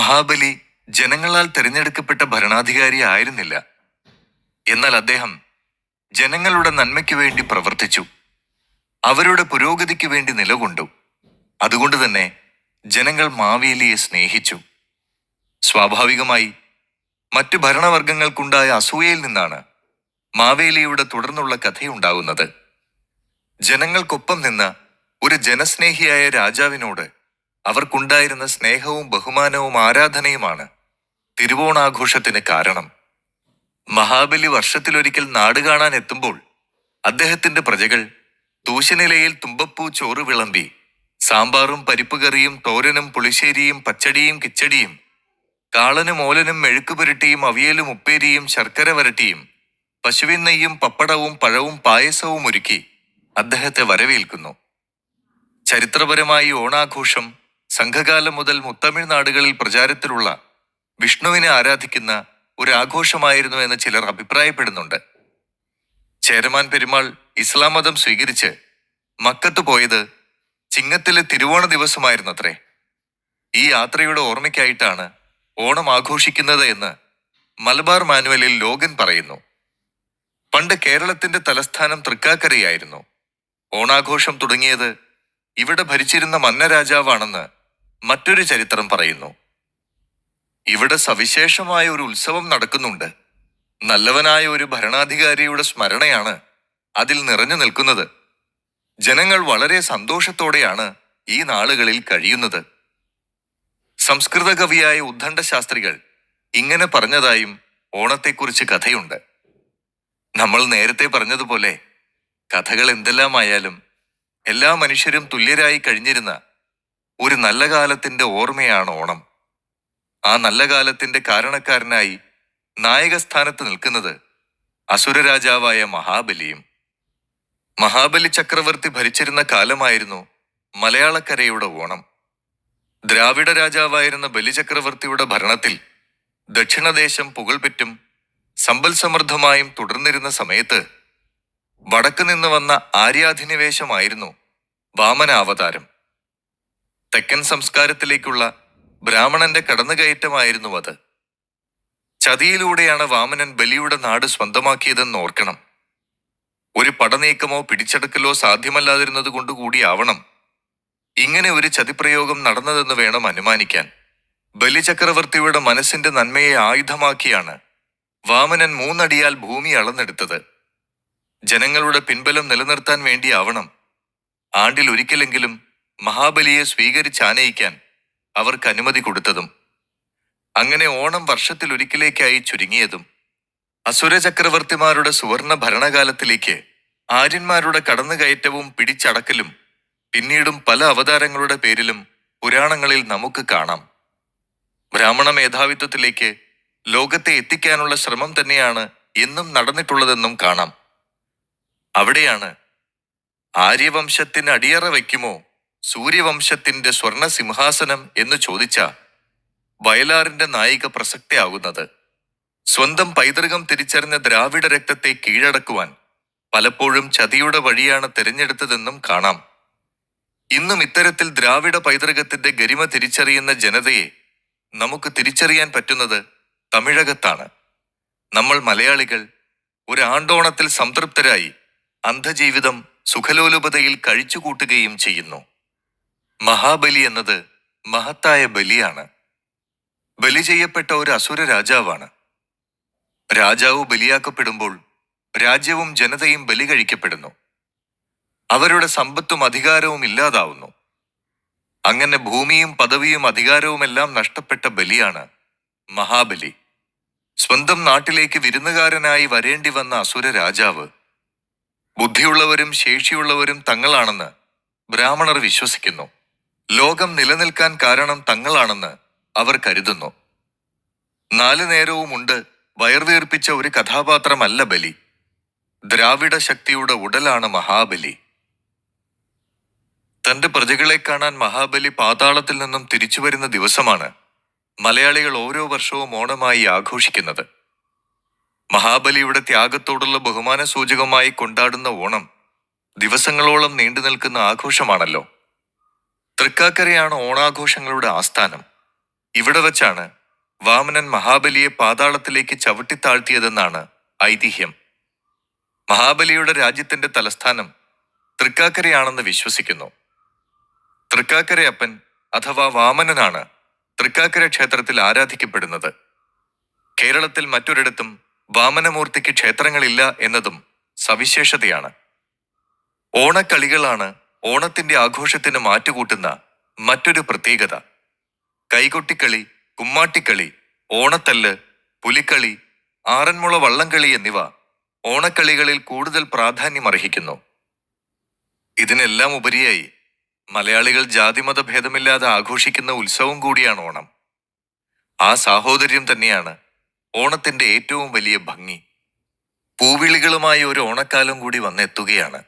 മഹാബലി ജനങ്ങളാൽ തിരഞ്ഞെടുക്കപ്പെട്ട ഭരണാധികാരി ആയിരുന്നില്ല. എന്നാൽ അദ്ദേഹം ജനങ്ങളുടെ നന്മയ്ക്ക് വേണ്ടി പ്രവർത്തിച്ചു, അവരുടെ പുരോഗതിക്ക് വേണ്ടി നിലകൊണ്ടു. അതുകൊണ്ട് തന്നെ ജനങ്ങൾ മാവേലിയെ സ്നേഹിച്ചു. സ്വാഭാവികമായി മറ്റു ഭരണവർഗങ്ങൾക്കുണ്ടായ അസൂയയിൽ നിന്നാണ് മാവേലിയുടെ തുടർന്നുള്ള കഥയുണ്ടാകുന്നത്. ജനങ്ങൾക്കൊപ്പം നിന്ന ഒരു ജനസ്നേഹിയായ രാജാവിനോട് അവർക്കുണ്ടായിരുന്ന സ്നേഹവും ബഹുമാനവും ആരാധനയുമാണ് തിരുവോണാഘോഷത്തിന് കാരണം. മഹാബലി വർഷത്തിലൊരിക്കൽ നാട് കാണാൻ എത്തുമ്പോൾ അദ്ദേഹത്തിന്റെ പ്രജകൾ തൂശനിലയിൽ തുമ്പപ്പൂ ചോറ് വിളമ്പി സാമ്പാറും പരിപ്പുകറിയും തോരനും പുളിശ്ശേരിയും പച്ചടിയും കിച്ചടിയും കാളനും ഓലനും മെഴുക്കുപുരട്ടിയും അവിയലും ഉപ്പേരിയും ശർക്കര വരട്ടിയും പശുവിൻ നെയ്യും പപ്പടവും പഴവും പായസവും ഒരുക്കി അദ്ദേഹത്തെ വരവേൽക്കുന്നു. ചരിത്രപരമായി ഓണാഘോഷം സംഘകാലം മുതൽ മുത്തമിഴ് നാടുകളിൽ പ്രചാരത്തിലുള്ള വിഷ്ണുവിനെ ആരാധിക്കുന്ന ഒരു ആഘോഷമായിരുന്നു എന്ന് ചിലർ അഭിപ്രായപ്പെടുന്നുണ്ട്. ചേരമാൻ പെരുമാൾ ഇസ്ലാം മതം സ്വീകരിച്ച് മക്കത്ത് പോയത് ചിങ്ങത്തിലെ തിരുവോണ ദിവസമായിരുന്നത്രേ. ഈ യാത്രയുടെ ഓർമ്മയ്ക്കായിട്ടാണ് ഓണം ആഘോഷിക്കുന്നത് എന്ന് മലബാർ മാനുവലിൽ ലോഗൻ പറയുന്നു. പണ്ട് കേരളത്തിന്റെ തലസ്ഥാനം തൃക്കാക്കരയായിരുന്നു. ഓണാഘോഷം തുടങ്ങിയത് ഇവിടെ ഭരിച്ചിരുന്ന മന്നരാജാവാണെന്ന് മറ്റൊരു ചരിത്രം പറയുന്നു. ഇവിടെ സവിശേഷമായ ഒരു ഉത്സവം നടക്കുന്നുണ്ട്. നല്ലവനായ ഒരു ഭരണാധികാരിയുടെ സ്മരണയാണ് അതിൽ നിറഞ്ഞു നിൽക്കുന്നത്. ജനങ്ങൾ വളരെ സന്തോഷത്തോടെയാണ് ഈ നാളുകളിൽ കഴിയുന്നത്. സംസ്കൃത കവിയായ ഉദ്ദണ്ഡ ശാസ്ത്രികൾ ഇങ്ങനെ പറഞ്ഞതായും ഓണത്തെക്കുറിച്ച് കഥയുണ്ട്. നമ്മൾ നേരത്തെ പറഞ്ഞതുപോലെ കഥകൾ എന്തെല്ലാമായാലും എല്ലാ മനുഷ്യരും തുല്യരായി കഴിഞ്ഞിരുന്ന ഒരു നല്ല കാലത്തിന്റെ ഓർമ്മയാണ് ഓണം. ആ നല്ല കാലത്തിന്റെ കാരണക്കാരനായി നായകസ്ഥാനത്ത് നിൽക്കുന്നത് അസുരരാജാവായ മഹാബലിയും. മഹാബലി ചക്രവർത്തി ഭരിച്ചിരുന്ന കാലമായിരുന്നു മലയാളക്കരയുടെ ഓണം. ദ്രാവിഡ രാജാവായിരുന്ന ബലിചക്രവർത്തിയുടെ ഭരണത്തിൽ ദക്ഷിണദേശം പുകൾപെറ്റും സമ്പൽ സമൃദ്ധമായും തുടർന്നിരുന്ന സമയത്ത് വടക്ക് നിന്ന് വന്ന ആര്യാധിനിവേശമായിരുന്നു വാമനാവതാരം. തെക്കൻ സംസ്കാരത്തിലേക്കുള്ള ബ്രാഹ്മണന്റെ കടന്നുകയറ്റമായിരുന്നു അത്. ചതിയിലൂടെയാണ് വാമനൻ ബലിയുടെ നാട് സ്വന്തമാക്കിയതെന്ന് ഓർക്കണം. ഒരു പടനീക്കമോ പിടിച്ചെടുക്കലോ സാധ്യമല്ലാതിരുന്നത് കൊണ്ടുകൂടിയാവണം ഇങ്ങനെ ഒരു ചതിപ്രയോഗം നടന്നതെന്ന് വേണം അനുമാനിക്കാൻ. ബലിചക്രവർത്തിയുടെ മനസ്സിന്റെ നന്മയെ ആയുധമാക്കിയാണ് വാമനൻ 3 അടിയാൽ ഭൂമി അളന്നെടുത്തത്. ജനങ്ങളുടെ പിൻബലം നിലനിർത്താൻ വേണ്ടിയാവണം ആണ്ടിൽ ഒരിക്കലെങ്കിലും മഹാബലിയെ സ്വീകരിച്ചാനയിക്കാൻ അവർക്ക് അനുമതി കൊടുത്തതും. അങ്ങനെ ഓണം വർഷത്തിലൊരിക്കലേക്കായി ചുരുങ്ങിയതും. അസുര ചക്രവർത്തിമാരുടെ സുവർണ ഭരണകാലത്തിലേക്ക് ആര്യന്മാരുടെ കടന്നുകയറ്റവും പിടിച്ചടക്കലും പിന്നീടും പല അവതാരങ്ങളുടെ പേരിലും പുരാണങ്ങളിൽ നമുക്ക് കാണാം. ബ്രാഹ്മണ മേധാവിത്വത്തിലേക്ക് ലോകത്തെ എത്തിക്കാനുള്ള ശ്രമം തന്നെയാണ് എന്നും നടന്നിട്ടുള്ളതെന്നും കാണാം. അവിടെയാണ് ആര്യവംശത്തിന് അടിയറ വയ്ക്കുമോ സൂര്യവംശത്തിന്റെ സ്വർണ സിംഹാസനം എന്ന് ചോദിച്ച വയലാറിന്റെ നായിക പ്രസക്തയാകുന്നത്. സ്വന്തം പൈതൃകം തിരിച്ചറിഞ്ഞ ദ്രാവിഡ രക്തത്തെ കീഴടക്കുവാൻ പലപ്പോഴും ചതിയുടെ വഴിയാണ് തിരഞ്ഞെടുത്തതെന്നും കാണാം. ഇന്നും ഇത്തരത്തിൽ ദ്രാവിഡ പൈതൃകത്തിന്റെ ഗരിമ തിരിച്ചറിയുന്ന ജനതയെ നമുക്ക് തിരിച്ചറിയാൻ പറ്റുന്നത് തമിഴകത്താണ്. നമ്മൾ മലയാളികൾ ഒരു ആണ്ടോണത്തിൽ സംതൃപ്തരായി അന്ധജീവിതം സുഖലോലുപതയിൽ കഴിച്ചുകൂട്ടുകയും ചെയ്യുന്നു. മഹാബലി എന്നത് മഹത്തായ ബലിയാണ്. ബലി ചെയ്യപ്പെട്ട ഒരു അസുര രാജാവാണ്. രാജാവ് ബലിയാക്കപ്പെടുമ്പോൾ രാജ്യവും ജനതയും ബലി കഴിക്കപ്പെടുന്നു. അവരുടെ സമ്പത്തും അധികാരവും ഇല്ലാതാവുന്നു. അങ്ങനെ ഭൂമിയും പദവിയും അധികാരവുമെല്ലാം നഷ്ടപ്പെട്ട ബലിയാണ് മഹാബലി. സ്വന്തം നാട്ടിലേക്ക് വിരുന്നുകാരനായി വരേണ്ടി വന്ന അസുര രാജാവ്. ബുദ്ധിയുള്ളവരും ശേഷിയുള്ളവരും തങ്ങളാണെന്ന് ബ്രാഹ്മണർ വിശ്വസിക്കുന്നു. ലോകം നിലനിൽക്കാൻ കാരണം തങ്ങളാണെന്ന് അവർ കരുതുന്നു. 4 നേരവും ഉണ്ട് വയർവീർപ്പിച്ച ഒരു കഥാപാത്രമല്ല ബലി. ദ്രാവിഡ ശക്തിയുടെ ഉടലാണ് മഹാബലി. തന്റെ പ്രജകളെ കാണാൻ മഹാബലി പാതാളത്തിൽ നിന്നും തിരിച്ചു വരുന്ന ദിവസമാണ് മലയാളികൾ ഓരോ വർഷവും ഓണമായി ആഘോഷിക്കുന്നത്. മഹാബലിയുടെ ത്യാഗത്തോടുള്ള ബഹുമാന സൂചകമായി കൊണ്ടാടുന്ന ഓണം ദിവസങ്ങളോളം നീണ്ടു നിൽക്കുന്ന ആഘോഷമാണല്ലോ. തൃക്കാക്കരയാണ് ഓണാഘോഷങ്ങളുടെ ആസ്ഥാനം. ഇവിടെ വച്ചാണ് വാമനൻ മഹാബലിയെ പാതാളത്തിലേക്ക് ചവിട്ടിത്താഴ്ത്തിയതെന്നാണ് ഐതിഹ്യം. മഹാബലിയുടെ രാജ്യത്തിന്റെ തലസ്ഥാനം തൃക്കാക്കരയാണെന്ന് വിശ്വസിക്കുന്നു. തൃക്കാക്കരയപ്പൻ അഥവാ വാമനനാണ് തൃക്കാക്കര ക്ഷേത്രത്തിൽ ആരാധിക്കപ്പെടുന്നത്. കേരളത്തിൽ മറ്റൊരിടത്തും വാമനമൂർത്തിക്ക് ക്ഷേത്രങ്ങളില്ല എന്നതും സവിശേഷതയാണ്. ഓണക്കളികളാണ് ഓണത്തിന്റെ ആഘോഷത്തിന് മാറ്റുകൂട്ടുന്ന മറ്റൊരു പ്രത്യേകത. കൈകൊട്ടിക്കളി, കുമ്മാട്ടിക്കളി, ഓണത്തല്ല്, പുലിക്കളി, ആറന്മുള വള്ളംകളി എന്നിവ ഓണക്കളികളിൽ കൂടുതൽ പ്രാധാന്യമർഹിക്കുന്നു. ഇതിനെല്ലാം ഉപരിയായി മലയാളികൾ ജാതിമത ഭേദമില്ലാതെ ആഘോഷിക്കുന്ന ഉത്സവം കൂടിയാണ് ഓണം. ആ സാഹോദര്യം തന്നെയാണ് ഓണത്തിന്റെ ഏറ്റവും വലിയ ഭംഗി. പൂവിളികളുമായി ഒരു ഓണക്കാലം കൂടി വന്നെത്തുകയാണ്.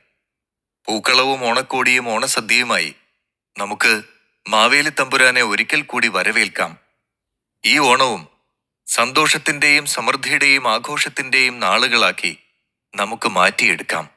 പൂക്കളവും ഓണക്കോടിയും ഓണസദ്യയുമായി നമുക്ക് മാവേലി തമ്പുരാനെ ഒരിക്കൽ കൂടി വരവേൽക്കാം. ഈ ഓണവും സന്തോഷത്തിന്റെയും സമൃദ്ധിയുടെയും ആഘോഷത്തിന്റെയും നാളുകളാക്കി നമുക്ക് മാറ്റിയെടുക്കാം.